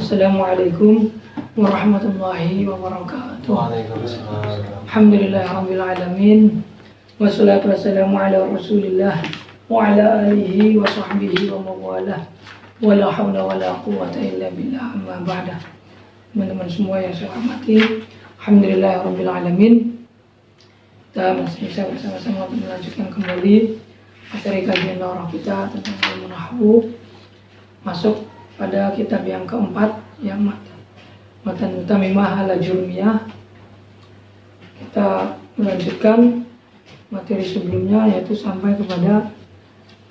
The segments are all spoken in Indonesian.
Assalamualaikum warahmatullahi wabarakatuh. Waalaikumsalam. Alhamdulillahirabbil alamin. Wassalatu wassalamu ala Rasulillah wa ala alihi wa sahbihi wa mawalah. Wala haula wala quwwata illa billah, amma ba'da. Teman-teman semua yang saya hormati, alhamdulillahirabbil alamin. Kita masih bisa bersama-sama untuk melanjutkan kembali materi kajian daurah kita tentang ilmu nahwu. Masuk pada kitab yang keempat, yang Matan Tamimah ala Jurmiyah. Kita melanjutkan materi sebelumnya, yaitu sampai kepada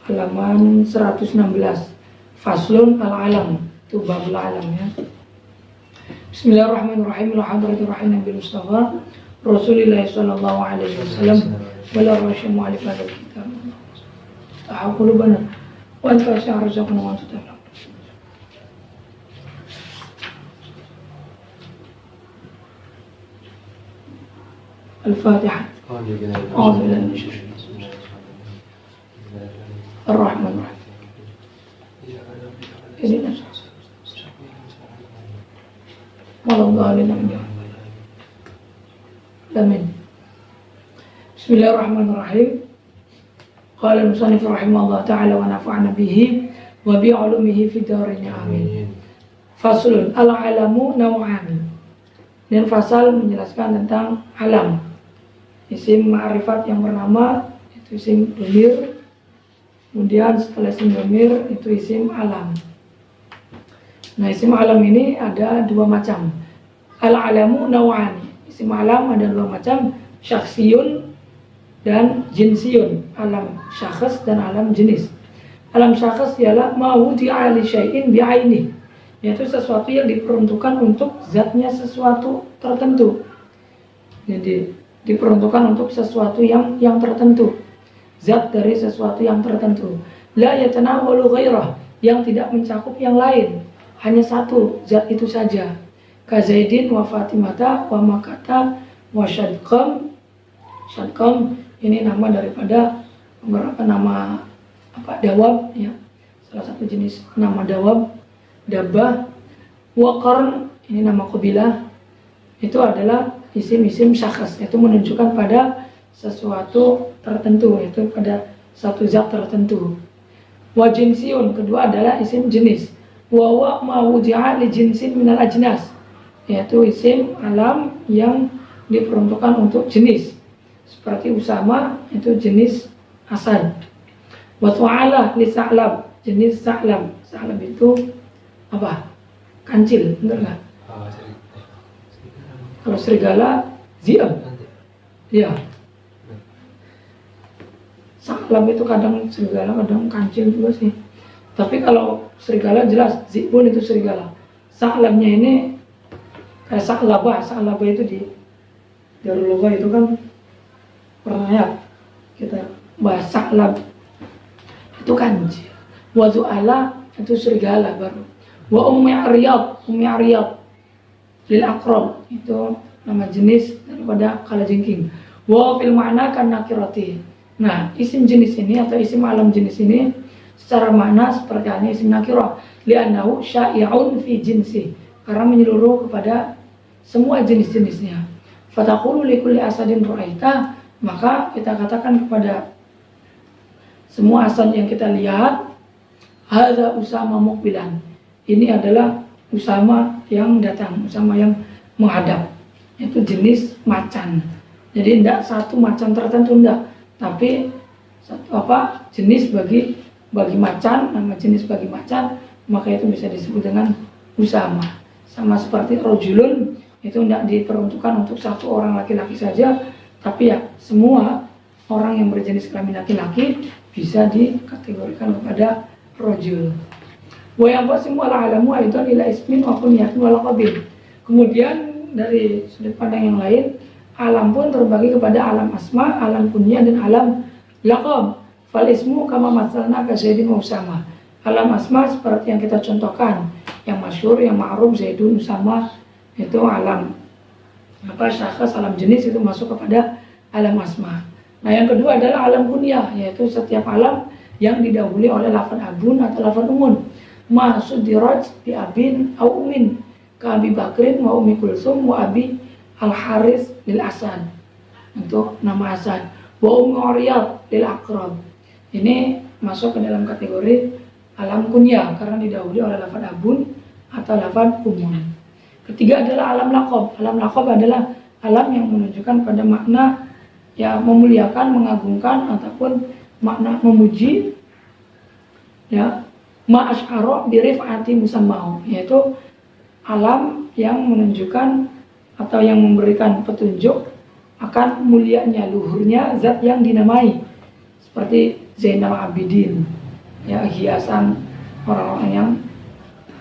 halaman 116, Faslun al-alam, itu babul alam ya. Bismillahirrahmanirrahim. Alhamdulillahirrahmanirrahim Nabi Mustafa Rasulullah sallallahu alaihi wasallam wala rasyim mu'alif hadal kitab ta'aqulubana wa anta sya'arzaqna wa anta ta'lam. Al-Fatihah. A'udzu billahi minasy syaithanir rajim. Ar-Rahmanir Rahim. Ihdinas Amin. Bismillahirrahmanirrahim. Qala al-musannif rahimahullah ta'ala wa nafa'ana bihi wa bi 'ulumihi fid dharain amin. Faslun al-alamu naw'an. Dan fasal menjelaskan tentang alam. Isim ma'rifat yang bernama itu isim dhamir. Kemudian setelah isim dhamir itu isim alam. Nah, isim alam ini ada dua macam. Al-alamu naw'an. Isim alam ada dua macam, syakhsiyun dan jinsiyun. Alam syakhs dan alam jenis. Alam syakhs ialah ma wudi'a li syai'in bi'ainih, yaitu sesuatu yang diperuntukkan untuk zatnya sesuatu tertentu. Jadi diperuntukkan untuk sesuatu yang tertentu, zat dari sesuatu yang tertentu. La yatanawwalu ghairah, yang tidak mencakup yang lain, hanya satu zat itu saja. Ka Zaidin wa Fatimata wa Makata wa Syadqam. Syadqam ini nama daripada beberapa nama dawab ya, salah satu jenis nama dawab. Dabbah wa Qarn ini nama qabilah. Itu adalah isim-isim syakhs, itu menunjukkan pada sesuatu tertentu, yaitu pada satu zat tertentu. Wa jinsiyun, kedua adalah isim jenis. Wa wa ma wudi'a li jinsin minal ajnas, yaitu isim alam yang diperuntukkan untuk jenis. Seperti Usama itu jenis Hasan. Wa tu'ala li sa'lab, jenis sa'lam. Sa'lam itu apa? Kancil, benar nggak? Kalau serigala, zi'ab. Ya. Sa'lam itu kadang serigala, kadang kancil juga sih. Tapi kalau serigala jelas, zi'bun itu serigala. Sa'lamnya ini kayak sa'labah. Sa'labah itu di Darul Lughah itu kan pernah ya kita bahas sa'lab. Itu kancil. Wa zu'ala itu serigala baru. Wa ummi ariyad lil aqrab, itu nama jenis daripada kalajengking. Wa fil ma'na kan nakirati. Nah, isim jenis ini atau isim alam jenis ini secara makna seperti halnya isim nakirah, li'annahu sya'i'un fi jinsi, karena menyeluruh kepada semua jenis-jenisnya. Fataqulu likulli asadin ra'aita, maka kita katakan kepada semua asad yang kita lihat, hadza Usama muqbilan, ini adalah Usama yang datang, Usama yang menghadap. Itu jenis macan. Jadi tidak satu macan tertentu, tidak, tapi satu jenis bagi macan, nama jenis bagi macan, maka itu bisa disebut dengan Usama. Sama seperti rojulun, itu tidak diperuntukkan untuk satu orang laki-laki saja, tapi ya semua orang yang berjenis kelamin laki-laki bisa dikategorikan kepada rojul. Wa yanqasimu al-alamu aidan ila ismin wa kunyatin wa laqabin. Kemudian dari sudut pandang yang lain, alam pun terbagi kepada alam asma, alam kunyah dan alam laqab. Fal ismu kama matsalna ka Zaidin wa Usama. Alam asma seperti yang kita contohkan, yang masyhur, yang ma'ruf Zaidun Usama, itu alam syakhs, alam jenis, itu masuk kepada alam asma. Nah, yang kedua adalah alam kunyah, yaitu setiap alam yang didahului oleh lafaz abun atau lafaz umun. ma sudiraj bi abin au umin ka Abi Bakrin wa Ummi Kulsum wa Abi Al-Haris lil Hasan, untuk nama Hasan, wa Ummi Uriyad lil Aqrab. Ini masuk ke dalam kategori alam kunyah karena didahului oleh lafaz abun atau lafaz umun. Ketiga adalah alam laqab. Alam laqab adalah alam yang menunjukkan pada makna ya memuliakan, mengagungkan ataupun makna memuji, ya, ma'asy'ara bi rif'ati musammahu, yaitu alam yang menunjukkan atau yang memberikan petunjuk akan mulianya, luhurnya zat yang dinamai, seperti Zainal Abidin, ya, hiasan orang-orang yang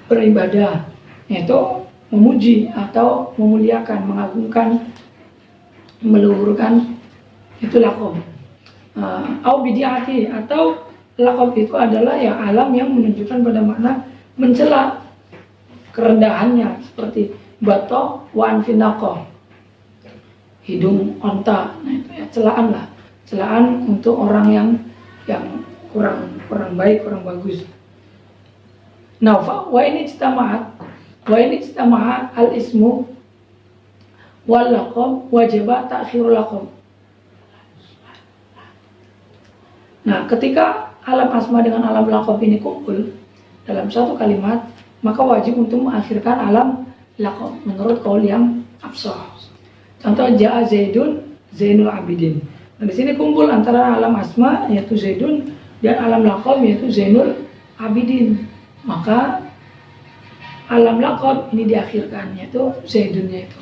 beribadah, yaitu memuji atau memuliakan, mengagungkan, meluhurkan, itu laqab. Au bidiati, atau laqab itu adalah ya alam yang menunjukkan pada makna mencela kerendahannya, seperti batok wa anfinaqah, hidung onta. Nah itu ya celaan lah, celaan untuk orang yang kurang baik, kurang bagus. Nah, wa ini ijtama'at al ismu wal laqab wajaba ta'khirul laqab. Nah, ketika alam asma dengan alam laqab ini kumpul dalam satu kalimat, maka wajib untuk mengakhirkan alam laqab menurut qaul yang afshah. Contoh ja'a Zaidun Zainul Abidin. Nah, di sini kumpul antara alam asma yaitu Zaidun dan alam laqab yaitu Zainul Abidin. Maka alam laqab ini diakhirkan yaitu Zaidunnya itu.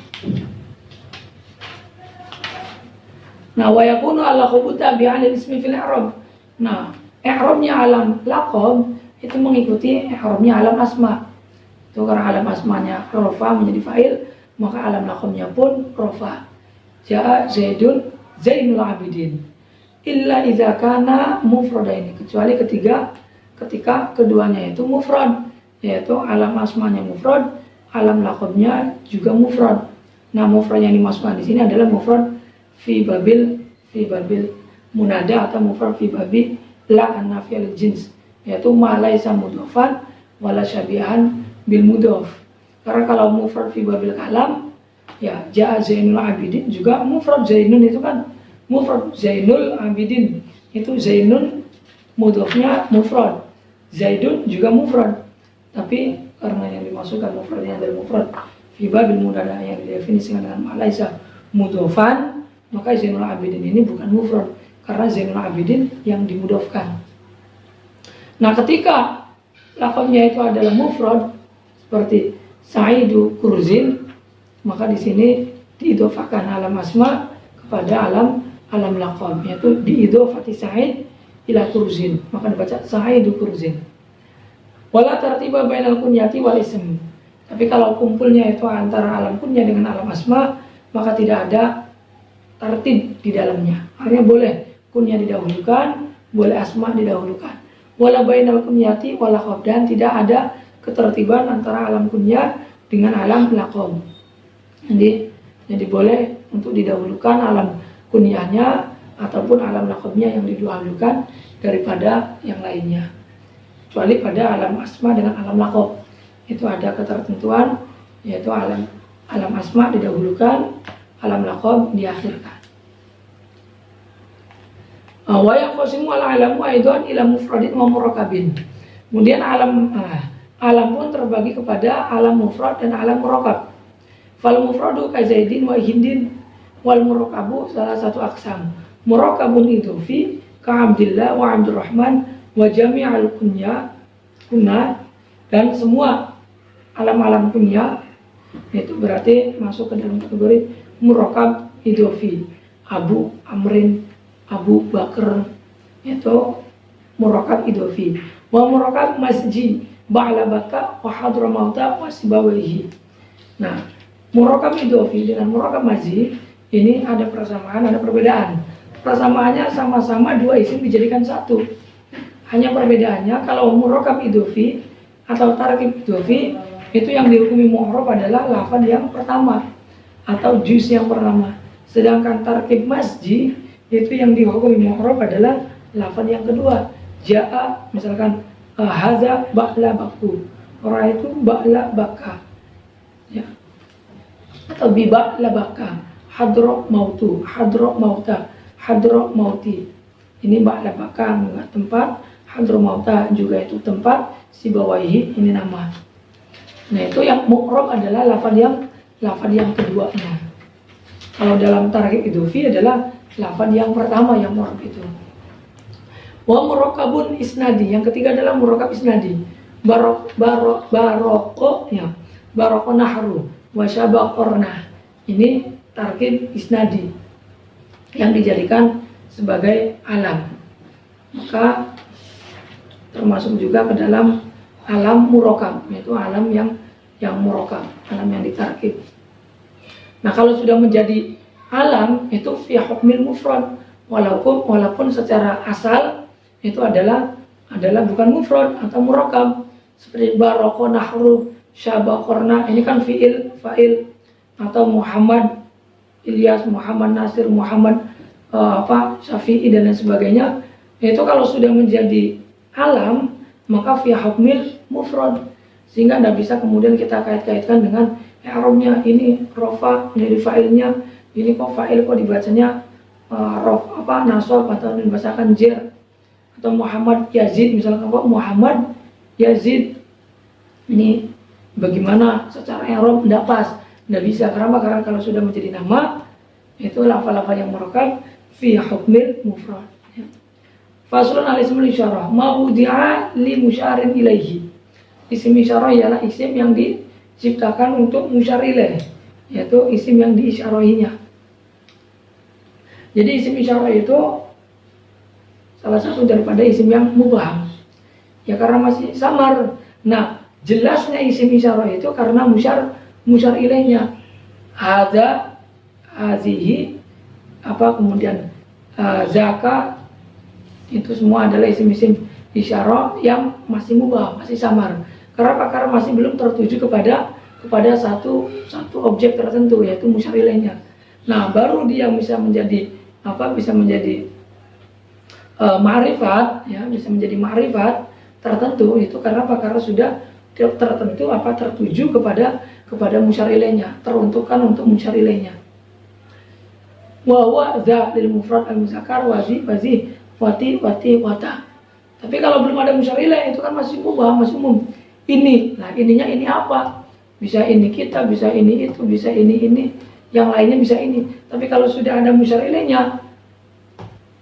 Nah, wa yakunu al-laqabu tabi'an lil ismi fil i'rab. Nah, i'rabnya alam laqab itu mengikuti i'rabnya alam asma. Itu karena alam asmanya rafa menjadi fa'il, maka alam laqabnya pun rafa. Ja'a Zaidun Zainul Abidin. Illa idza kana mufradaini, kecuali ketika keduanya itu mufrad, yaitu alam asmanya mufrad, alam laqabnya juga mufrad. Nah, mufrad yang dimasukkan di sini adalah mufrad fi babil munada atau mufrad fi babi la an-nafiyal jins, yaitu ma laisa mudhafan wala syabihan bil mudhaf. Karena kalau mufrad fi babil kalam, ya ja'a Zainul Abidin juga mufrad, Zainun itu kan mufrad, Zainul Abidin itu Zainun mudhafnya mufrad, Zaidun juga mufrad. Tapi karena yang dimasukkan mufradnya dari mufrad fi babil munada yang didefinisikan dengan ma laisa mudhafan, maka Zainul Abidin ini bukan mufrad karena Zainul Abidin yang dimudhafkan. Nah, ketika laqabnya itu adalah mufrad seperti Sa'idu Kurzin, maka di sini diidhofakan alam asma kepada alam laqab, yaitu diidhofati Sa'id ila Kurzin, maka dibaca Sa'idu Kurzin. Wala tartiba bainal kunyati wal ism. Tapi kalau kumpulnya itu antara alam kunyah dengan alam asma, maka tidak ada tertib di dalamnya. Artinya boleh kunyah didahulukan, boleh asma didahulukan. Wala bainal kunyati wal laqab, dan tidak ada ketertiban antara alam kunyah dengan alam laqab. Jadi boleh untuk didahulukan alam kunyahnya ataupun alam laqabnya yang didahulukan daripada yang lainnya. Kecuali pada alam asma dengan alam laqab itu ada ketertentuan, yaitu alam asma didahulukan, alam laqab diakhirkan. Wa yaqsimu al-alamu aidan ila mufradin wa murakabin. Kemudian alam pun terbagi kepada alam mufrad dan alam murakab. Fal mufradu ka Zaidin wa Hindin wal murakabu salah satu aksam. Murakabun idhofi ka Abdillah wa Abdurrahman wa jami'al kunyah dan semua alam-alam kunyah itu berarti masuk ke dalam kategori murakab idhofi. Abu Amrin, Abu Bakar, itu murakab idhofi. Wa murakab masji ba'labaka wa hadramauta wa sibawihi. Nah, murakab idhofi dengan murakab masji ini ada persamaan, ada perbedaan. Persamaannya sama-sama dua isim dijadikan satu. Hanya perbedaannya kalau murakab idhofi atau tarkib idhofi itu yang dihukumi mu'rab adalah lafaz yang pertama atau juz yang pertama. Sedangkan tarkib masji itu yang dihukumi mu'rab adalah lafaz yang kedua. Ja'a, misalkan haza ba'la baku, ra'aitu ba'la baka, ya, atau bi ba'la baka, hadro mautu, hadro mauta, hadro mauti. Ini ba'la baka tempat, hadro mauta juga itu tempat, si bawahi ini nama. Nah itu yang mu'rab adalah lafaz yang keduanya. Kalau dalam tarikh idhofi adalah lafaz yang pertama yang mu'rab itu. Wa murakkabun isnadi, yang ketiga adalah murakkab isnadi. Baroko ya, baroko nahru wa syabaqorna. Ini tarkib isnadi yang dijadikan sebagai alam. Maka termasuk juga ke dalam alam murakkab, yaitu alam yang murakkab, alam yang ditarkib. Nah, kalau sudah menjadi alam itu fi hukmil mufrad, walaupun secara asal itu adalah bukan mufrad atau murakkab, seperti baroko nahru syabaqorna, ini kan fiil fa'il, atau Muhammad Ilyas, Muhammad Nasir, Muhammad Syafi'i dan lain sebagainya. Itu kalau sudah menjadi alam maka fi hukmil mufrad, sehingga tidak bisa kemudian kita kait-kaitkan dengan i'rabnya, ini rofa menjadi fa'ilnya, ini kok fa'il kok dibacanya nasab atau dibacakan jer, atau Muhammad Yazid misalkan kok Muhammad Yazid, ini bagaimana secara i'rab tidak pas, tidak bisa. Karena kalau sudah menjadi nama itu lafal-lafal yang murakkab fi hukmil mufrad. Faslun al-ismul isyarah ma wudi'a li musyarin ilaihi. Isim isyarah ialah isim yang diciptakan untuk musyar ilaih, yaitu isim yang diisyarahinya. Jadi isim isyarah itu salah satu daripada isim yang mubham, ya karena masih samar. Nah, jelasnya isim isyarah itu karena musyar ilaihnya. Hadza, hazihi, kemudian zaka, itu semua adalah isim-isim isyarah yang masih mubham, masih samar. Karena masih belum tertuju kepada satu objek tertentu, yaitu musyar ilaihnya. Nah, baru dia bisa menjadi ma'rifat, ya, bisa menjadi ma'rifat tertentu itu karena sudah tertentu tertuju kepada musyar ilaihnya, teruntukkan untuk musyar ilaihnya. Wa huwa za lil mufrad al muzakkar wazi wati wata. Tapi kalau belum ada musyar ilaih itu kan masih mubham, masih umum. Ini, nah ininya ini apa? Bisa ini kita, bisa ini itu, bisa ini, yang lainnya bisa ini. Tapi kalau sudah ada musyar ilaihnya,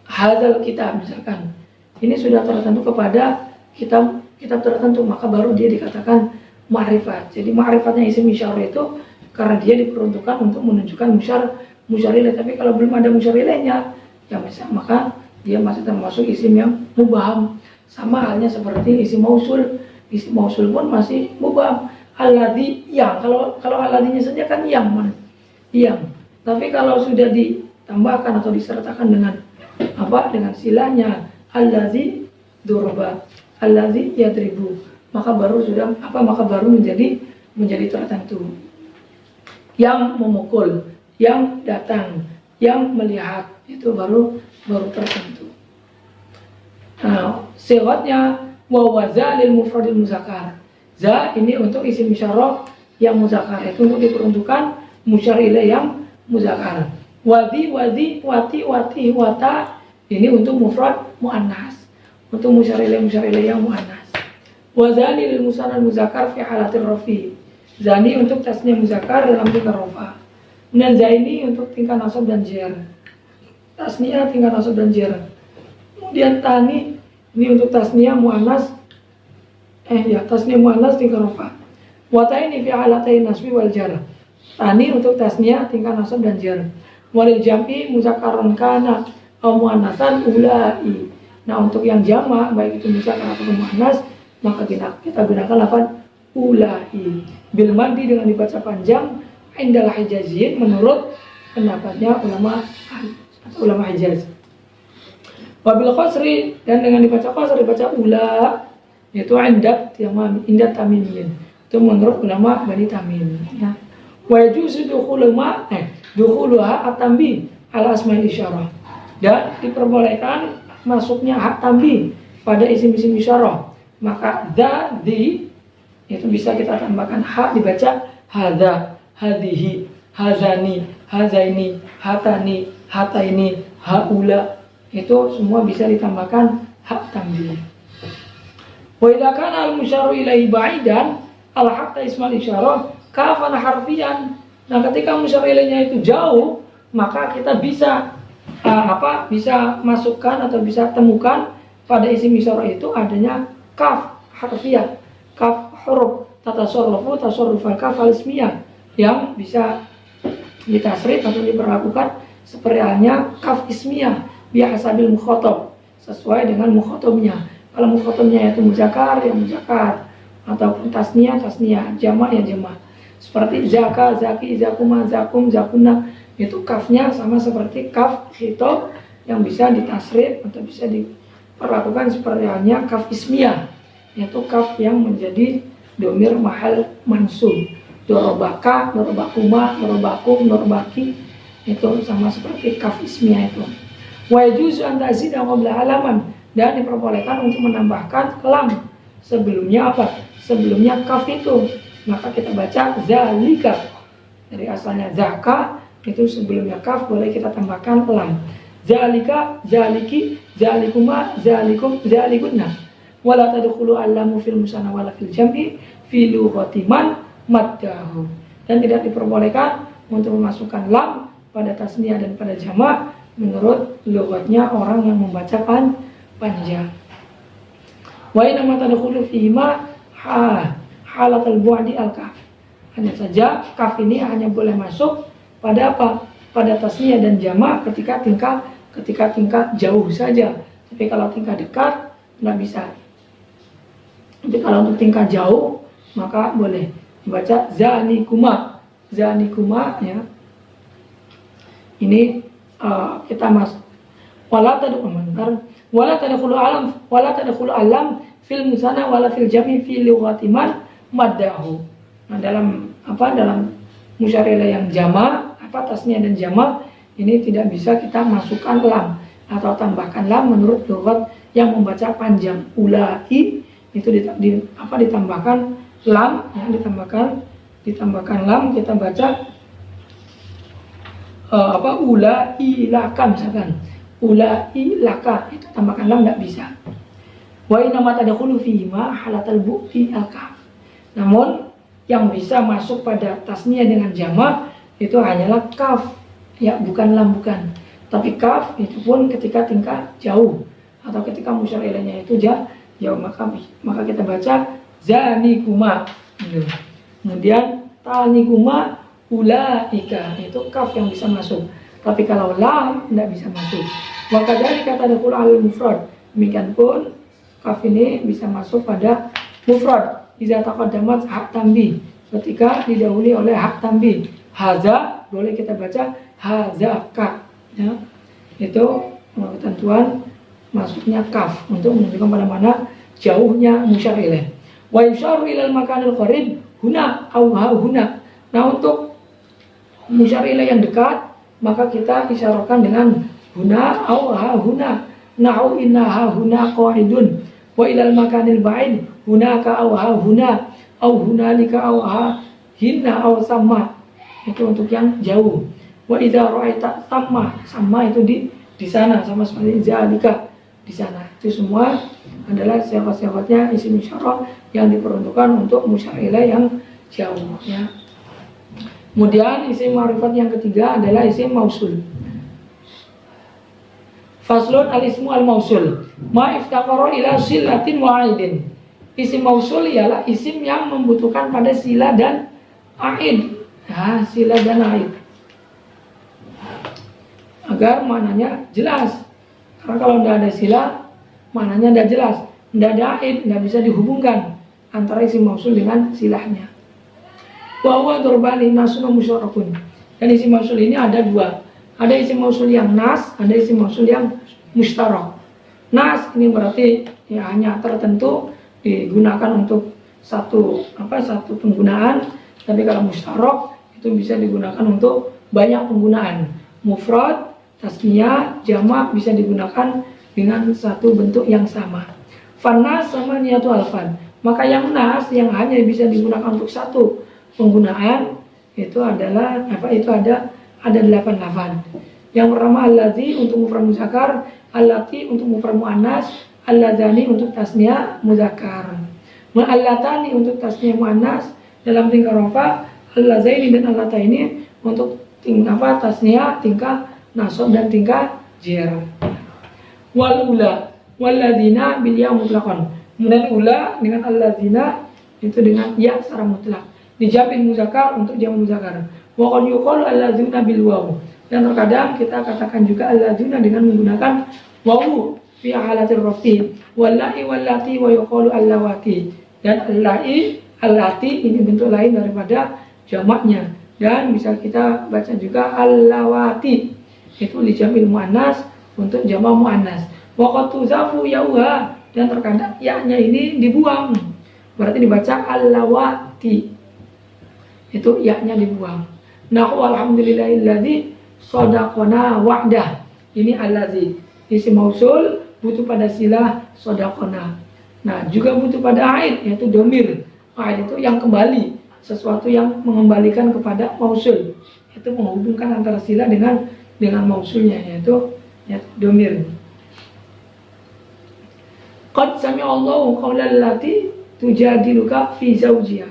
hadzal kitab misalkan, ini sudah tertentu kepada kitab tertentu, maka baru dia dikatakan ma'rifat. Jadi ma'rifatnya isim isyarah itu karena dia diperuntukkan untuk menunjukkan musyar ilaih. Tapi kalau belum ada musyar ilaihnya, ya maka dia masih termasuk isim yang mubham. Sama halnya seperti isim mausul. Isim mausul pun masih mubham. Alladzi, yang kalau alladinya saja kan yang. Tapi kalau sudah ditambahkan atau disertakan dengan silanya alladzi durba, alladzi yadribu, maka baru menjadi tertentu. Yang memukul, yang datang, yang melihat, itu baru tertentu. Nah, sifatnya wawaza lil mufradil muzakkar. Za ini untuk isim isyarah yang muzakkar, itu untuk diperuntukkan musyar ilaih yang muzakkar. Wati, wati, wata, ini untuk mufrad muannas, untuk musyar ilaih yang muannas. Wazani lil musanna muzakkar fi halatir rafi. Zani untuk tasnya muzakkar dalam tingkah rafa. Dan zaini untuk tingkah nasab dan jar. Tasniah tingkah nasab dan jar. Kemudian tani ini untuk tasniah muannas, tasniah muannas tingkah rafa. Wataini fi halatain nasbi wal jar. Tani untuk tasniah tingkah nasab dan jar. Walil jam'i muzakkaran kana aw muannasan ulai. Nah, untuk yang jamak baik itu muzakkar atau muannas, maka kita gunakan lafaz ulai bil maddi dengan dibaca panjang indal hijaziyin menurut pendapatnya ulama Hijaz. Wabil qasri, dan dengan dibaca qasr dibaca ula, yaitu indat tamimiyin, itu menurut ulama Bani Tamim, ya. Wa yajuzu dukhuluha at-tanbih ala asma'il isyarah, dan diperbolehkan masuknya hak tanbih pada isim-isim isyarah maka di itu bisa kita tambahkan ha, dibaca hadza, hadhihi, hazani, hazaini, hatani, hataini, haula. Itu semua bisa ditambahkan hak tambahan. Wa idza kana al-musyaru ilaihi ba'idan al-hatta ismal isyarah kafan harfiyan. Nah, ketika musyaru ilaihnya itu jauh, maka kita bisa bisa masukkan atau bisa temukan pada isim isyarah itu adanya kaf harfiah, kaf huruf tasarrufal kaf al-ismiyah yang bisa ditasrif atau diperlakukan seperti halnya kaf ismiyah bihasabil mukhatab, sesuai dengan mukhatabnya. Kalau mukhatabnya itu muzakkar ya muzakkar, ataupun tasniyah jamak ya jamak. Seperti zaka, zaki, zakuma, zakum, zakuna, itu kafnya sama seperti kaf khitab yang bisa ditasrif atau bisa diperlakukan seperti halnya kaf ismiyah, yaitu kaf yang menjadi domir mahal mansub. Dorobaka, dorobakuma, dorobakum, dorobaki, itu sama seperti kaf ismiyah itu. Wa yajuzu an tazida qabla halaman, dan diperbolehkan untuk menambahkan lam sebelumnya apa? Sebelumnya kaf itu. Maka kita baca zalika. Dari asalnya zaka, itu sebelumnya kaf boleh kita tambahkan lam. Zalika, zaliki, zalikuma, zalikum, zalikunna. Wala tadkhulu allamu fil musanna wala fil jam'i fi lughati man maddahu. Dan tidak diperbolehkan untuk memasukkan lam pada tasniyah dan pada jamak menurut lughatnya orang yang membaca panjang. Wa inna ma tadkhulu fihi ma halatul bu'di al-kaf. Hanya saja kaf ini hanya boleh masuk pada apa? Pada tasniyah dan jamak ketika tingkat jauh saja. Tapi kalau tingkat dekat nggak bisa. Tapi kalau untuk tingkat jauh maka boleh dibaca zanikuma. Zanikuma ya. Ini kita masuk wala tadkhulu alam fil musanna wala fil jam'i fi lughati man maddahu. Nah, dalam musyar ilaih yang jamak, tasniyah dan jamak ini tidak bisa kita masukkan lam atau tambahkan lam menurut lughat yang membaca panjang. Ulai itu ditambahkan lam, ya, ditambahkan lam, kita baca ulai laka misalkan. Ulai laka itu tambahkan lam enggak bisa. Wa inna ma tadkhulu fihi ma halatal bu'ti al-kaf. Namun yang bisa masuk pada tasniyah dengan jamak itu hanyalah kaf, ya, bukan lam, bukan. Tapi kaf itu pun ketika tingkat jauh atau ketika musyar ilaihnya itu jauh, maka kita baca zanikuma. Kemudian tanikuma ulaika, itu kaf yang bisa masuk. Tapi kalau lam tidak bisa masuk. Wa kadzalika tadkhulu al-mufrad. Demikian pun kaf ini bisa masuk pada mufrad. Iza taqaddamat hak tambi, ketika didahului oleh hak tambi. Haza boleh kita baca hazaka, ya. Itu ketentuan masuknya kaf untuk menunjukkan pada mana jauhnya musyar ilaih. Wa yusharu ilal makanil qarib huna au ha huna. Nah, untuk musyar ilaih yang dekat maka kita isyarahkan dengan huna au ha huna. Nahu inna ha huna qa'idun. Wa ilal makanil ba'id hunaka au ha huna au hunalika au ha hinna au sama. Itu untuk yang jauh. Wa idza ra'aita sama itu di sana, sama seperti zalika di sana. Itu semua adalah sifat-sifatnya isim isyarah yang diperuntukkan untuk musyar ilaih yang jauh, ya. Kemudian isim ma'rifat yang ketiga adalah isim mausul. Faslun al-ismu al-mausul ma iftaqara ila silatin wa aidin. Isim mausul ialah isim yang membutuhkan pada sila dan aid. Nah, sila dan aid agar maknanya jelas. Karena kalau tidak ada sila, maknanya tidak jelas. Tidak ada aid, tidak bisa dihubungkan antara isim mausul dengan silahnya. Wa huwa durbani nasun musyarakun. Dan isim mausul ini ada dua. Ada isim mausul yang nas, ada isim mausul yang mustarak. Nas ini berarti ya hanya tertentu digunakan untuk satu penggunaan. Tapi kalau mustarak itu bisa digunakan untuk banyak penggunaan. Mufrad, tasniyah, jamak bisa digunakan dengan satu bentuk yang sama. Fanas sama niatu alfan. Maka yang nas yang hanya bisa digunakan untuk satu penggunaan itu adalah apa? Itu ada 8 lafaz. Yang pertama allazi untuk mufrad muzakkar, allati untuk mufrad muannas, alladzani untuk tasniah muzakkar. Allatani untuk tasniah muannas dalam tingkah rafa, allazaini dan allataini untuk tingkah tasniah, tingkah nasab dan tingkah jar. Wal ula walladzina bil ya mutlaqan. Kemudian ula dengan alladzina itu dengan ya secara mutlak. Dijamin muzakkar untuk jamak muzakkar. Wa qad yuqalu alladzina bil waw. Dan terkadang kita katakan juga alladzina dengan menggunakan wawu fi halatir rafi. Wallahi wallati wa yuqalu allawati. Dan allai allati ini bentuk lain daripada jamaknya. Dan bisa kita baca juga allawati. Itu dijamil muannas untuk jamak muannas. Wa qad tuzafu yauha dan terkadang ya-nya ini dibuang. Berarti dibaca allawati. Itu ya-nya dibuang. Nahu alhamdulillahilladzi shadaqana wa'dah. Ini allazi. Isim mausul butuh pada silah shadaqana. Nah, juga butuh pada aid yaitu domir. Aid itu yang kembali, sesuatu yang mengembalikan kepada mausul. Itu menghubungkan antara silah dengan mausulnya yaitu domir. Qad sami'allahu qaulal lati tujadiluka fi zawjiha.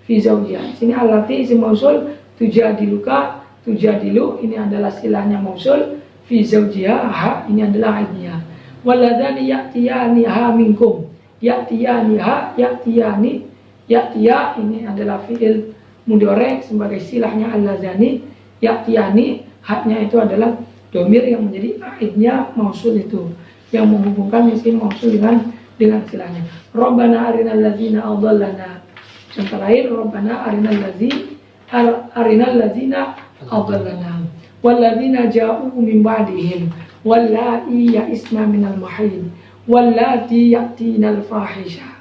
Fi zawjiha. Sini allati isim mausul, tujadiluka, tujadilu ini adalah silahnya mausul, fi zawjiha ha ini adalah aidnya. Walladzani ya'tiyaniha minkum. Ya'tiyaniha, ya'tiyani, ya'tiya ini adalah fi'il mudhari sebagai silahnya alladzani. Ya'tiyani haknya itu adalah domir yang menjadi aidnya mausul itu, yang menghubungkan isim mausul dengan silahnya. Rabbana arinal ladzina adallana. Contoh lain, Rabbana arinal ladzina adallana. Walladzina ja'u min ba'dihim wallahi ya'isna minal mahid wallati ya'tinal fahisha.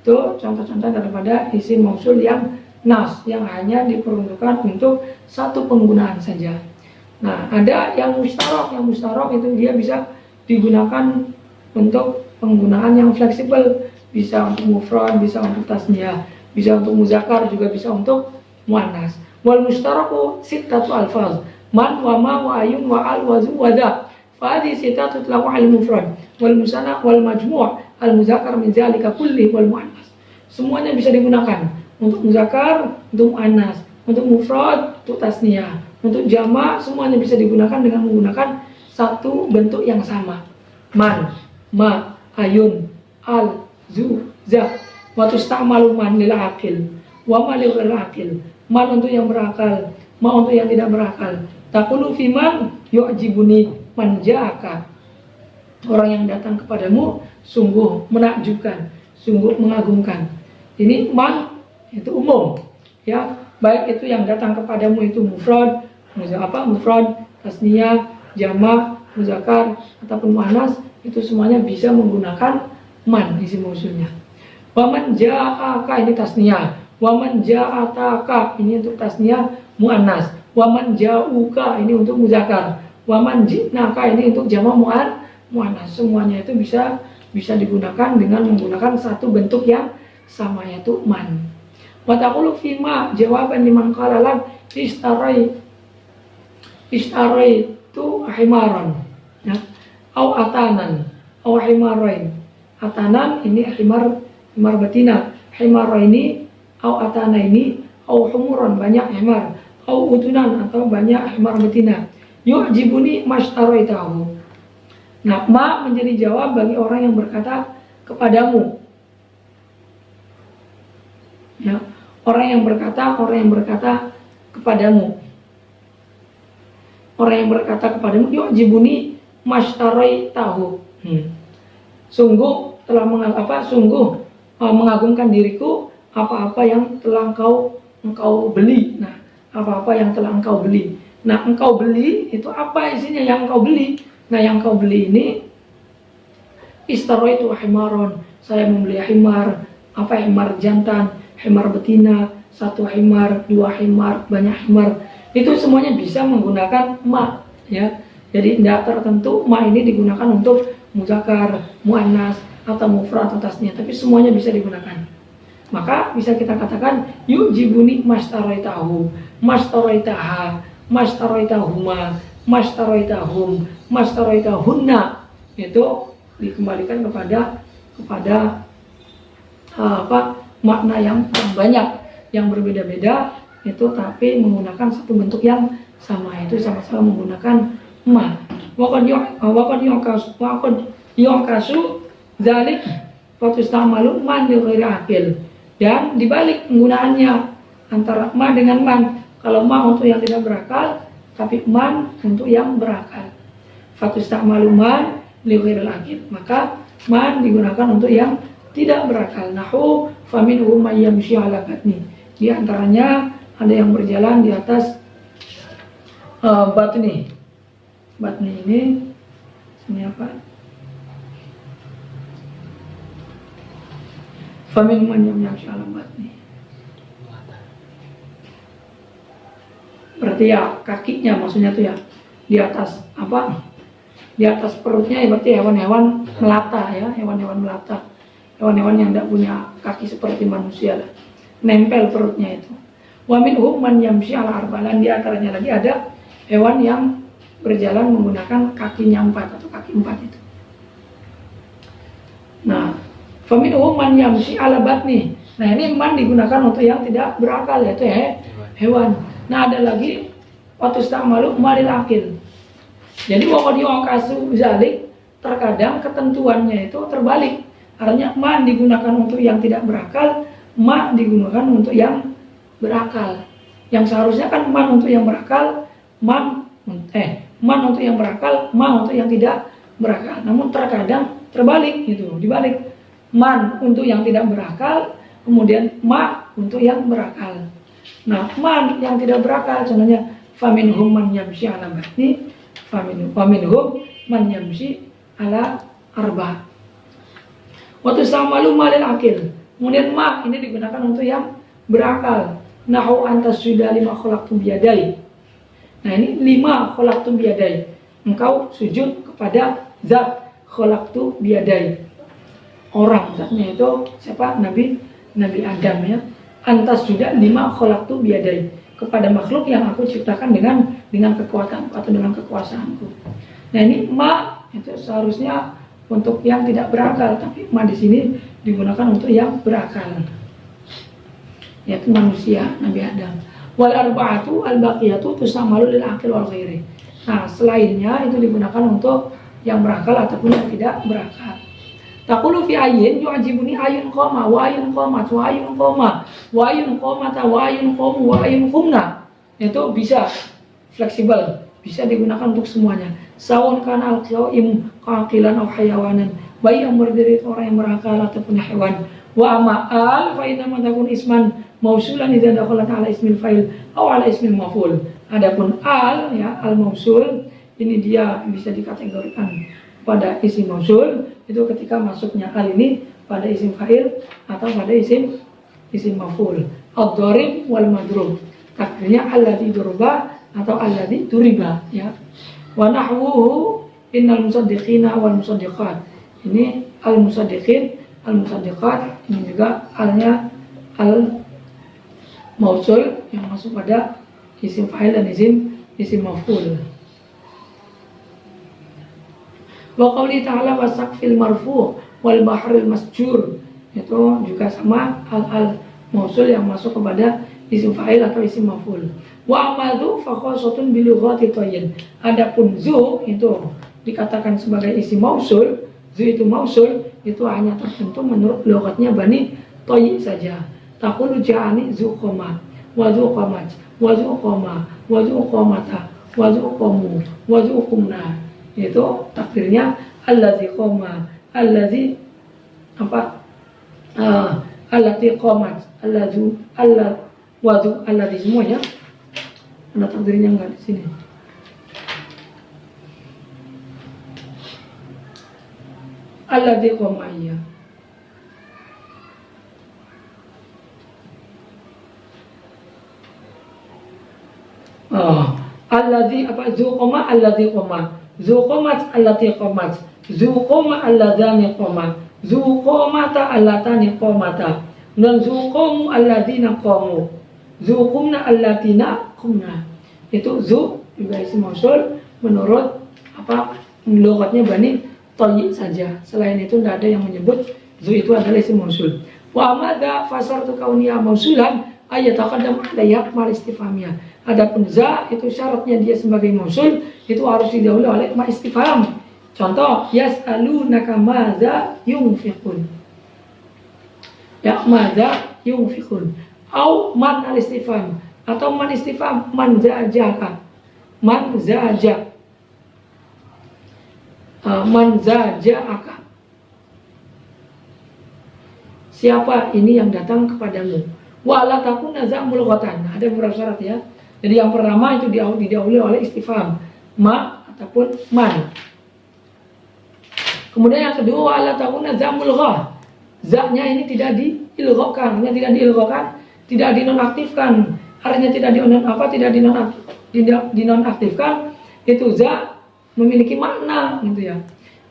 Itu contoh-contoh daripada isim mausul yang nas, yang hanya diperuntukkan untuk satu penggunaan saja. Nah, ada yang mustarok. Yang mustarok itu dia bisa digunakan untuk penggunaan yang fleksibel, bisa untuk mufrad, bisa untuk tasniah, bisa untuk muzakkar, juga bisa untuk muannas. Wal mustaraku sittatu alfaz, man wa ma wa ayun wa al wa zu wa da. Fa hadhihi sittatu tutlaqu al mufrad wal musanna wal majmu' al muzakkar min zalika kulli wal muannas. Semuanya bisa digunakan untuk muzakkar, untuk muannas, untuk mufrad, untuk tasniah, untuk jamak, semuanya bisa digunakan dengan menggunakan satu bentuk yang sama. Man, ma, ayun, al, zu, za. Wa tusta'malu man lil aqil wa ma lil aqil. Man untuk yang berakal, ma untuk yang tidak berakal. Taqulu fi man yu'jibuni man ja'aka. Orang yang datang kepadamu sungguh menakjubkan, sungguh mengagumkan. Ini man itu umum, ya. Baik itu yang datang kepadamu itu mufrad, mufrad, tasniyah, jamak, muzakkar ataupun muannas, itu semuanya bisa menggunakan man isim mausulnya. Waman ja'aka ini tasniyah, waman ja'ataka ini untuk tasniyah muannas, waman ja'uka ini untuk muzakkar, waman ji'naka ini untuk jamak muannas. Semuanya itu bisa digunakan dengan menggunakan satu bentuk yang sama yaitu man. Wa taqulu fi ma jawaban liman qala lak istarai itu himaran, ya, au atanan, au himarain. Atanan ini himar betina, himara ini, au atana ini, au humuran banyak himar, au utunan atau banyak himar betina. Yu'jibuni mashtaraitahu. Nah, ma menjadi jawab bagi orang yang berkata kepadamu. Ya, orang yang berkata kepadamu. Orang yang berkata kepadamu, yu'jibuni mashtaraitahu. Sungguh telah mengagumkan diriku apa-apa yang telah engkau beli. Nah, apa-apa yang telah engkau beli. Nah, engkau beli itu apa isinya yang engkau beli? Nah, yang engkau beli ini istaraitu himaron. Saya membeli himar, himar jantan, himar betina, satu himar, dua himar, banyak himar. Itu semuanya bisa menggunakan ma, ya. Jadi tidak tertentu ma ini digunakan untuk muzakkar, muannas atau mufrad atau tasnya, tapi semuanya bisa digunakan. Maka bisa kita katakan yujibuni mastaroitahu, mastaroitaha, mastaroitahuma, mastaroitahum, mastaroitahunna. Itu dikembalikan kepada makna yang banyak, yang berbeda-beda itu, tapi menggunakan satu bentuk yang sama, itu sama-sama menggunakan ma. Waqad yuqasu dzalik fatustamalu man li ghairi aqil. Dan dibalik penggunaannya antara ma dengan man. Kalau ma untuk yang tidak berakal, tapi man untuk yang berakal. Fatustamalu man li ghairi aqil. Maka man digunakan untuk yang tidak berakal. Nahu faminhum may yamshi ala batni. Di antaranya ada yang berjalan di atas batni. Batni ini apa? Faminhum man yamshi ala batni. Berarti ya kakinya maksudnya tuh ya di atas apa? Di atas perutnya ya, berarti hewan-hewan melata ya, hewan-hewan melata. Hewan-hewan yang tidak punya kaki seperti manusia lah. Nempel perutnya itu. Wa minhum man yamshi ala arba'in. Di antaranya lagi ada hewan yang berjalan menggunakan kakinya 4 atau kaki 4 itu. Nah, fa minhum man yamshi ala batni. Nah, ini man digunakan untuk yang tidak berakal, yaitu hewan. Nah, ada lagi watustamalu maril akil. Jadi waqad yuqasu zalik, terkadang ketentuannya itu terbalik. Artinya man digunakan untuk yang tidak berakal, ma digunakan untuk yang berakal. Yang seharusnya kan man untuk yang berakal, man untuk yang berakal, ma untuk yang tidak berakal. Namun terkadang terbalik gitu, dibalik. Man untuk yang tidak berakal, kemudian ma untuk yang berakal. Nah, man yang tidak berakal contohnya faminhum man yamshi ala batni, faminhum man yamshi ala arba'. Waktu samalu malil akil. Kemudian ma ini digunakan untuk yang berakal. Nahu antas sudah 5 khalaqtu biyadai. Nah, ini 5 khalaqtu biyadai. Engkau sujud kepada zat khalaqtu biyadai. Orang, zatnya itu siapa? Nabi Adam ya. Antas sudah 5 khalaqtu biyadai. Kepada makhluk yang aku ciptakan dengan kekuatan atau dengan kekuasaanku. Nah, ini ma itu seharusnya untuk yang tidak berakal, tapi ma di sini digunakan untuk yang berakal, yaitu manusia, Nabi Adam. Wal arba'atu al baqiyatu tusamalu lil aqil wal ghairi. Nah, selainnya itu digunakan untuk yang berakal ataupun yang tidak berakal. Taqulu fi ayyin yu'jibuni ayyun qama wa ayyun qamat wa ayyun qama wa ayyun qamata wa ayyun qamu wa ayyun qumna. Itu bisa fleksibel, bisa digunakan untuk semuanya. Sawun kana al-qaim qaqilan aw hayawanan. Baik yang berdiri itu orang yang berakal ataupun hewan. Wa ma'al fa inna takun isman mausulan idza dakhalat ala ismil fa'il aw ala ismil maf'ul. Adapun al ya, al mausul ini dia bisa dikategorikan pada isim mausul itu ketika masuknya al ini pada isim fa'il atau pada isim maf'ul. Ad-dharib wal madrub. Takdirnya alladzi durba atau alladzi duriba ya. Wa nahwuhu innal musaddiqina wal musaddiqat. Ini al musaddiqin, al musaddiqat, ini juga alnya al mausul yang masuk pada isim fa'il dan isim maf'ul. Wa qouli ta'ala wasaqfil marfu' wal bahril masjur. Itu juga sama al mausul yang masuk kepada isim fa'il atau isim maf'ul. Wa amadu fa khasatun bi lughati tayyin. Adapun zu itu dikatakan sebagai isim mausul, zu itu mausul itu hanya tertentu menurut lughatnya Bani Tayy saja. Taqulu ja'ani zu qama wa zu qamat wa zu qama wa zu qamata wa zu qamu wa zu qumna. Itu takdirnya allazi qama, allazi apa? Allati qamat, allazu allat wa zu allazi semua ya. Ada takdirnya enggak di sini? Alladzi qama iya. Alladzi apa zuqama alladzi qama. Zuqamat allati qamat. Zuqama alladzani qama. Zuqomata allatani qomata. Dan zuqomu alladina qomu. Zuqumna allatina qumna. Itu zu juga isim mausul menurut lughatnya Bani Thayy saja. Selain itu tidak ada yang menyebut zu itu adalah isim mausul. Wa amada fasartu kauniya mausulan ayataqaddam alayya mal istifhamiyah. Adapun za itu syaratnya dia sebagai mausul itu harus didahului oleh ma istifham. Contoh, yas'alunaka madza yunfiqun. Ya, madza yunfiqun. Au man al-istifham atau man istifham man za'jaka. Man za'ja. Man za'jaka. Siapa ini yang datang kepadamu? Wa la takuna za'mul ghatan. Ada beberapa syarat ya. Jadi yang pertama itu didahului oleh istifham ma ataupun man. Kemudian yang kedua, ala takuna zamul ghah. Za-nya ini tidak diilghakan, tidak dinonaktifkan. Artinya tidak dinonaktifkan. Itu za memiliki makna gitu ya.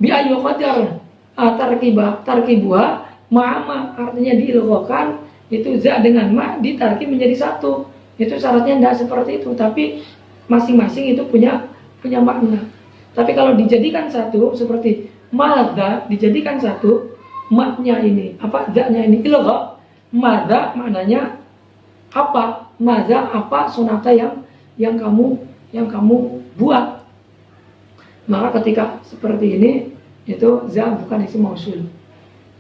Bi ayu qadar tarkibuha ma'ama, artinya diilghakan itu za dengan ma ditarkib menjadi satu. Itu syaratnya tidak seperti itu, tapi masing-masing itu punya makna. Tapi kalau dijadikan satu seperti madza dijadikan satu, maknya ini za-nya ini ilgha, madza maknanya apa, madza apa sonata yang kamu buat. Maka ketika seperti ini itu za bukan isim mausul.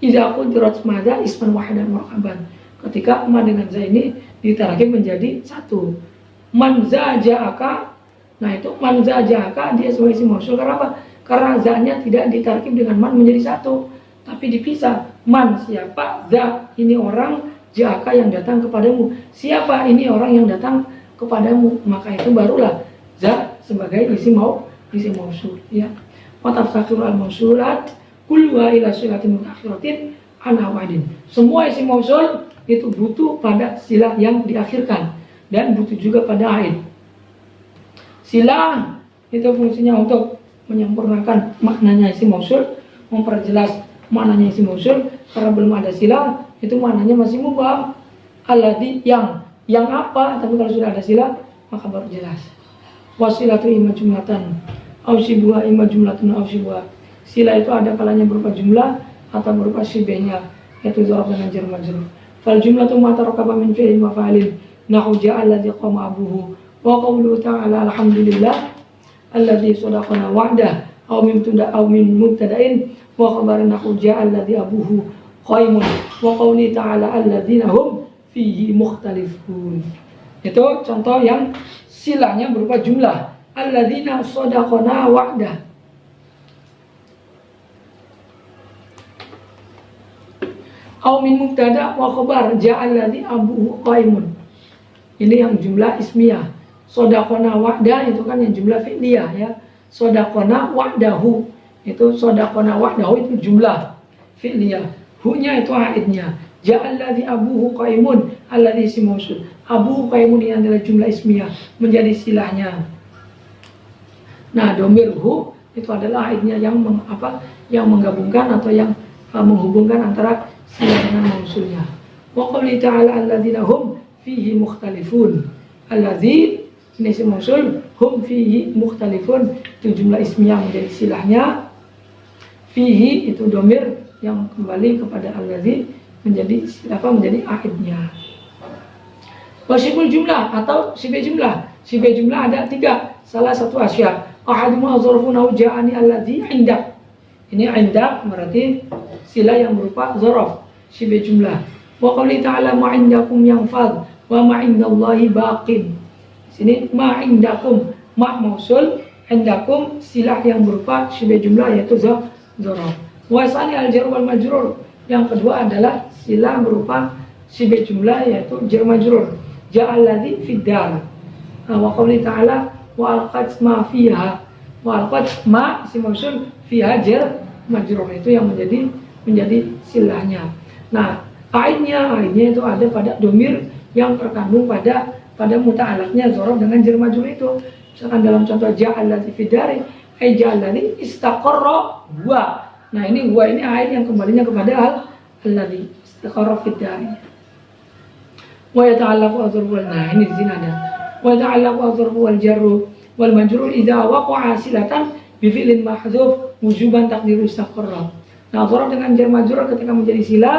Idza qudrat madza isman wahidan murakaban. Ketika ma dengan za ini ditarakib menjadi satu. Man za'ja'aka. Nah itu man za'ja'aka dia sebagai isim mausul karena apa? Karena za-nya tidak ditarkib dengan man menjadi satu, tapi dipisah. Man siapa, za ini orang, ja'aka yang datang kepadamu. Siapa ini orang yang datang kepadamu, maka itu barulah za sebagai isim mausul ya. Wa tafsirul al-mausulat kulluha ila silatin mutaakhiratin an awadin. Semua isim mausul itu butuh pada silah yang diakhirkan dan butuh juga pada aid. Silah itu fungsinya untuk menyempurnakan maknanya isim mausul, memperjelas maknanya isim mausul. Karena belum ada silah, itu maknanya masih mubham. Alladzi yang apa, tapi kalau sudah ada silah maka baru jelas. Wasilatu imma jumlatan aw shibha imma jumlatun aw shibha. Silah itu ada kalanya berupa jumlah atau berupa shibhnya, yaitu dzaraf dengan jar majrur. Fal jumlatu ma tarakaba min fi'lin wa fa'ilin nahu ja'a alladzi qama abuhu wa qawluhu ta'ala alhamdulillah alladzi sadaqana wa'dah aw min mubtada'in wa khabarna ja'a alladzi abuhu qaimun wa qawli ta'ala alladzina hum fihi mukhtalifun. Itu contoh yang silahnya berupa jumlah. Alladzina sadaqana wa'dah. Aw min mubtada wa khabar ja'a alladzi abuhu qaimun. Ini yang jumlah ismiyah. Sodakona wa'da itu kan yang jumlah fi'liyah ya. Sodakona wa'dahu itu sodakona wa'dahu itu jumlah fi'liyah. Hu-nya itu aidnya. Ja'alladzi abuhu qaimun alladzi isim mausul. Abuhu qaimun ini adalah jumlah ismiyah menjadi silahnya. Nah, domir hu itu adalah aidnya yang menggabungkan atau yang menghubungkan antara silah dengan mausulnya. Wa qouli ta'ala alladzina hum fihi mukhtalifun. Alladzi ini isim mausul, hum fihi mukhtalifun itu jumlah ismiyah menjadi silahnya. Fihi itu domir yang kembali kepada alladzi menjadi aidnya. Wasibul jumlah atau sibih jumlah. Sibih jumlah ada 3. Salah satu asya. Ahaduma zarfun au ja'ani alladzi indak. Ini indak berarti silah yang berupa zarf, sibih jumlah. Wa qouli ta'ala ma indakum yanfad wa ma indallahi baqin. Sini ma indakum ma mausul, indakum silah yang berupa sibih jumlah yaitu zarf. Wa sani al-jar wal majrur. Yang kedua adalah silah berupa sibih jumlah yaitu jar majrur. Ja'alladzi fid dar. Wa qouli ta'ala wa alqat ma fiha. Wa alqat ma isim mausul fiha jar majrur itu yang menjadi silahnya. Nah, aidnya itu ada pada domir yang terkandung pada muta'alaqnya dzaraf dengan jar majrur itu. Misalkan dalam contoh ja'alladzi fid dari ja'alladzi istaqarra huwa Nah ini huwa ini aid yang kembalinya kepada alladzi istaqarra fid dari. Wa yata'allaqu adzarfu, nah ini di sini ada. Wa yata'allaqu adzarfu wal jarru wal majrur idza waqa'a silatan bi fi'lin mahdzuf wujuban taqdiru istaqarra. Nah, dzarf dengan jar majrur ketika menjadi sila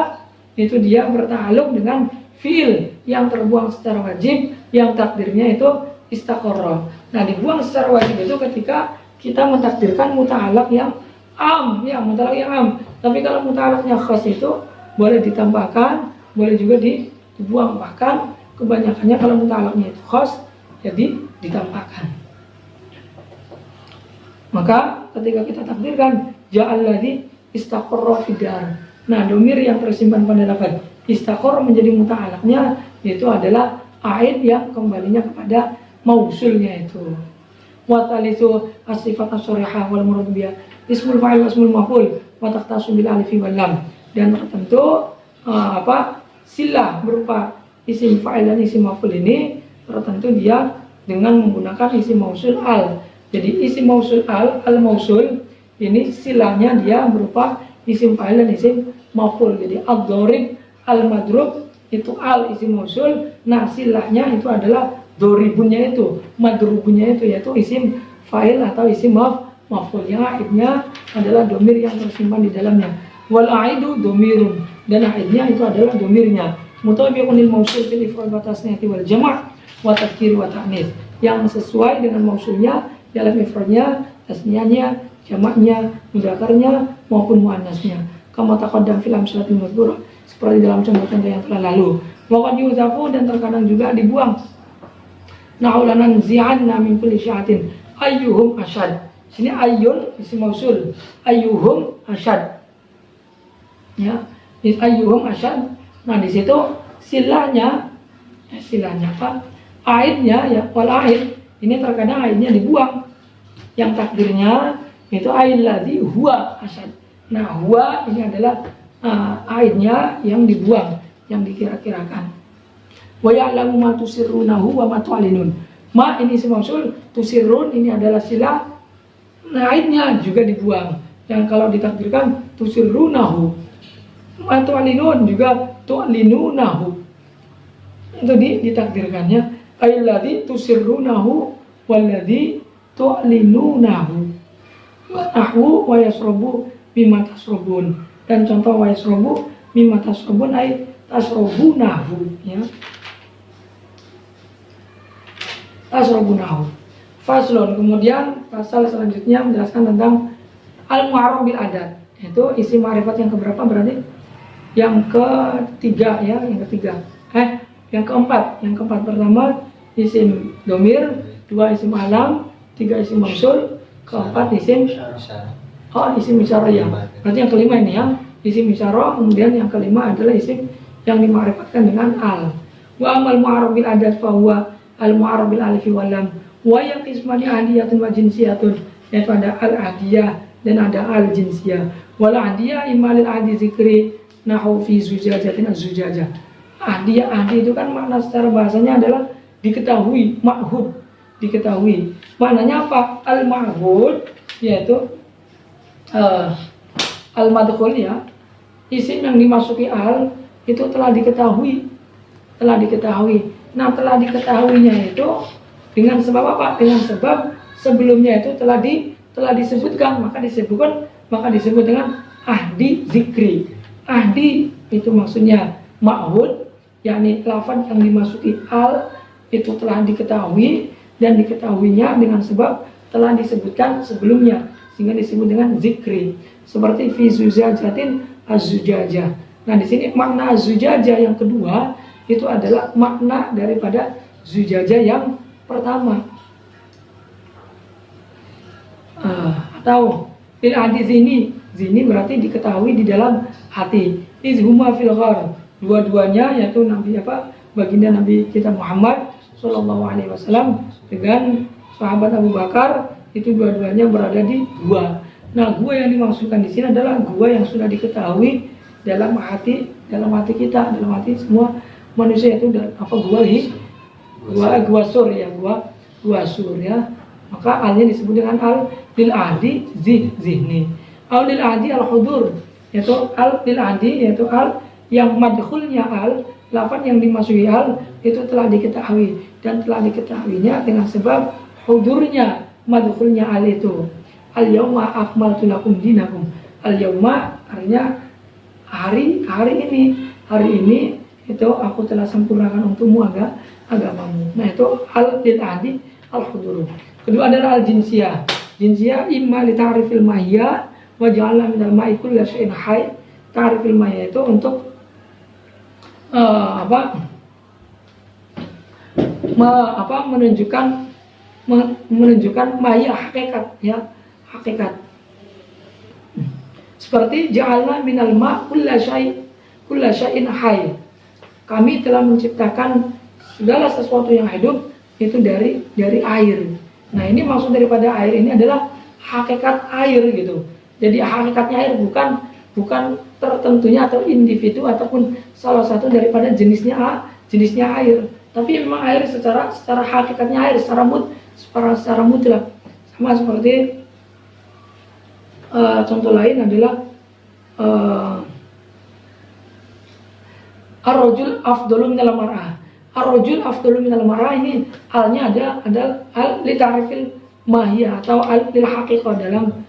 itu dia bertakluk dengan fi'il yang terbuang secara wajib yang takdirnya itu istaqarra. Nah, dibuang secara wajib itu ketika kita mentakdirkan muta'alaq yang am, ya muta'alaq yang am. Tapi kalau muta'alaqnya khas itu boleh ditambahkan, boleh juga dibuang. Bahkan kebanyakannya kalau muta'alaqnya itu khas jadi ditambahkan. Maka ketika kita takdirkan ja'alladzi istaqarra fid dar. Nah, domir yang tersimpan pada lafaz istaqarra menjadi muta'alaqnya yaitu adalah aid yang kembalinya kepada mausulnya itu. Wa talitsu as-sifat as-sharihah wal murad biha ismul fa'il wa ismul maf'ul wa taqtasu bil alif wal lam. Dan tertentu silah berupa isim fa'il dan isim maf'ul ini tertentu dia dengan menggunakan isim mausul al. Jadi isim mausul al-mausul ini silahnya dia berupa isim fa'il dan isim maf'ul. Jadi ad-dharib, al-madrub itu al isim mausul. Nah, silahnya itu adalah doribunnya itu, madrubunnya itu yaitu isim fa'il atau isim maf'ul. Yang aidnya adalah domir yang tersimpan di dalamnya. Wal aidu domirun, dan aidnya itu adalah domirnya. Mutabiqun lil mausul fil ifrad wa tasniyati wal jama' wa tadhkir wa ta'nis, yang sesuai dengan mausulnya dalam ifradnya, tasniyahnya, jamaknya, mudzakarnya maupun muannasnya. Kama taqaddam fil amsalatil madhkurah, seperti dalam contoh-contoh yang telah lalu. Wa qad yuzafu, dan terkadang juga dibuang. Na'ulanan zi'anna min kulli syi'atin ayyuhum asyad. Sini ayyun isim mausul, ayyuhum asyad. Ya, ayyuhum asyad. Nah, di situ silahnya apa? Aidnya ya, wal aid ini terkadang aidnya dibuang. Yang takdirnya itu ailladzi huwa asyad. Nah, huwa ini adalah aidnya yang dibuang, yang dikira-kirakan. Wa ya'lamu ma tusirrunahu wa ma tu'linun. Ma ini isim mausul, tusirrun ini adalah silah. Nah, aidnya juga dibuang. Yang kalau ditakdirkan tusirrunahu, ma tu'linun juga tu'linunahu. Itu ditakdirkannya ailladzi tusirrunahu walladzi tu'linunahu. Nahwu wa yasrabu mimma tasrabun. Dan contoh wa yasrabu mimma tasrabun ay tasrabunahu, ya. Tasrabunahu. Faslun, kemudian pasal selanjutnya menjelaskan tentang al-mu'arrab bil adat. Itu isim ma'rifat yang keberapa berarti? Yang ketiga, ya, yang keempat. Yang keempat pertama isim domir, dua isim alam, tiga isim mausul, keempat isim isyarah, ya. Berarti yang kelima ini ya, isim isyarah, kemudian yang kelima adalah isim yang dima'rifatkan dengan al. Wa amal mu'arrab bil adat fa huwa al mu'arrab bil alif wal lam. Wa yaqismani ahdiyatun wa jinsiyatun, yaitu ada al ahdiyah dan ada al jinsiyah. Wal ahdiyah imalil ahdi zikri nahu fi zujajatin az-zujajah. Ahdiyah itu kan makna secara bahasanya adalah diketahui, ma'hud, diketahui. Maknanya apa? Al ma'hud yaitu al madkhul, ya. Isim yang dimasuki al itu telah diketahui. Nah, telah diketahuinya itu dengan sebab apa? Dengan sebab sebelumnya itu telah disebutkan, maka disebut dengan ahdi zikri. Ahdi itu maksudnya ma'hud, yakni lafaz yang dimasuki al itu telah diketahui, dan diketahuinya dengan sebab telah disebutkan sebelumnya, sehingga disebut dengan zikri. Seperti fi zujajatin az-zujajah. Nah, di sini makna az-zujajah yang kedua itu adalah makna daripada zujajah yang pertama. Atau fil hati zini berarti diketahui di dalam hati. Izhuma fil ghar, dua-duanya yaitu baginda Nabi kita Muhammad Shallallahu Alaihi Wasallam dengan sahabat Abu Bakar, itu dua-duanya berada di gua. Nah, gua yang dimaksudkan di sini adalah gua yang sudah diketahui dalam hati kita, dalam hati semua manusia itu. Gua sur, ya, gua sur, ya. Maka alnya disebut dengan al lil ahdi zihni. Al lil adi al hudur, yaitu al lil adi, yaitu al yang madkhulnya al, lafaz yang dimasuki al itu telah diketahui dan telah diketahuinya dengan sebab hudurnya madkhulnya al itu. Al yauma akmaltu lakum dinakum. Al yauma artinya hari ini itu aku telah sempurnakan untukmu agamamu. Nah itu al lil adi al huduru. Kedua adalah al jinsiyah. Jinsiyah imma li ta'rifil mahiyya wa ja'alna minal ma'i kulli syai'in hayy. Ta'rifil mahiyya itu untuk menunjukkan mahiyya hakikat, ya, hakikat. Seperti ja'alna minal ma' kulli syai'in hayy. Kami telah menciptakan segala sesuatu yang hidup itu dari air. Nah, ini maksud daripada air ini adalah hakikat air gitu. Jadi hakikatnya air bukan tertentunya atau individu ataupun salah satu daripada jenisnya air. Tapi memang air secara hakikatnya air secara mutlak. Sama seperti contoh lain adalah ar-rajul afdalu minal mar'ah. Ar-rajul afdalu minal mar'ah ini halnya ada al li ta'rifil mahiyah atau al lil haqiqah dalam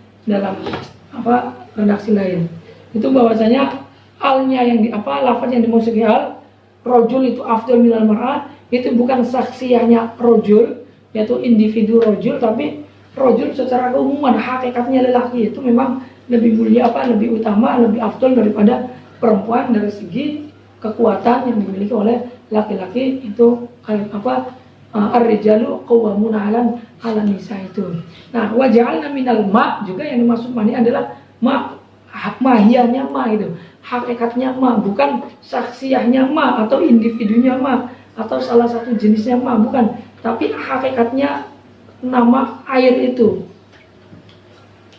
redaksi lain. Itu bahwasanya alnya yang lafaz yang dimasuki al rajul itu afdal minal mar'ah itu bukan saksiahnya rajul, yaitu individu rajul, tapi rajul secara keumuman hakikatnya lelaki itu memang lebih mulia lebih utama, lebih afdal daripada perempuan dari segi kekuatan yang dimiliki oleh laki-laki itu ar-rijalu qawwamuna 'alan nisa itu. Nah, wa ja'alna minal ma juga yang dimaksud mani adalah mahiyahnya ma itu. Hakikatnya ma, bukan saksiahnya ma atau individunya ma atau salah satu jenisnya ma, bukan, tapi hakikatnya nama air itu.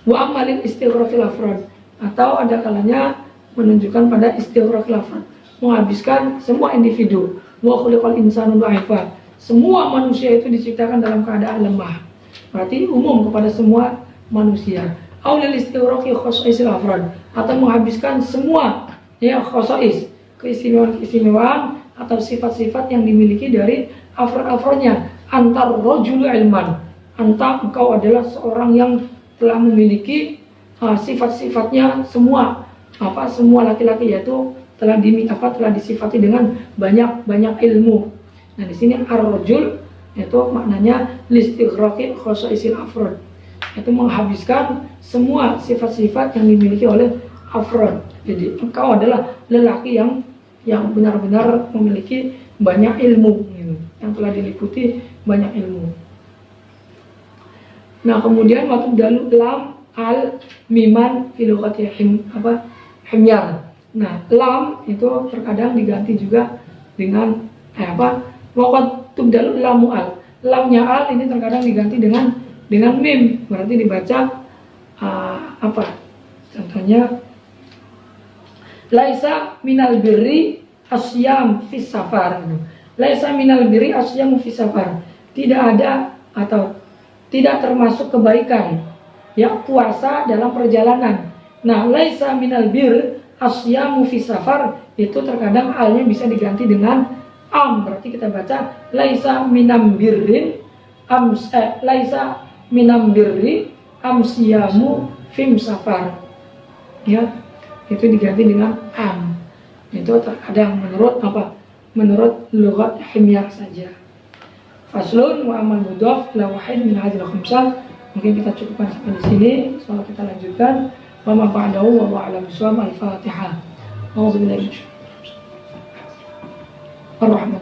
Wa amalin istighraqil afrad, atau ada kalanya menunjukkan pada istighraqil afrad, menghabiskan semua individu. Wa khuliqal insanu dha'ifa, semua manusia itu diciptakan dalam keadaan lemah. Berarti umum kepada semua manusia. Au lil istighraqi khosaisil afrad, atau menghabiskan semua ya khosais, keistimewaan atau sifat-sifat yang dimiliki dari afrad-afradnya. Antar rajulu ilman, anta engkau adalah seorang yang telah memiliki sifat-sifatnya semua laki-laki, yaitu telah disifati dengan banyak ilmu. Nah, di sini ar-rajul itu maknanya listighraqi khosaisil afrad, itu menghabiskan semua sifat-sifat yang dimiliki oleh afrad. Jadi engkau adalah lelaki yang benar-benar memiliki banyak ilmu, yang telah diliputi banyak ilmu. Nah, kemudian waktu dalu lam al miman filokati himyar. Nah, lam itu terkadang diganti juga dengan waktu dalu lamu al. Lamnya al ini terkadang diganti dengan mim, berarti dibaca contohnya laisa minal birri asyam fis safar. Laisa minal birri asyam fis safar, tidak ada atau tidak termasuk kebaikan ya puasa dalam perjalanan. Nah, laisa minal bir asyamu fis safar itu terkadang alnya bisa diganti dengan am, berarti kita baca laisa minam birrin laisa minam birri amsiyamu fim safar, ya, itu diganti dengan am. Itu terkadang menurut lughat himyar saja. Faslun wa amal mudhaf la wahid min hadhil khamsah. Mungkin kita cukupkan sampai di sini. Soal kita lanjutkan. Wa ma ba'dahu wa a'lam bissawab. Al-Fatihah. A'udzu billahi minasy syaitonir rajim. Ar-Rahman.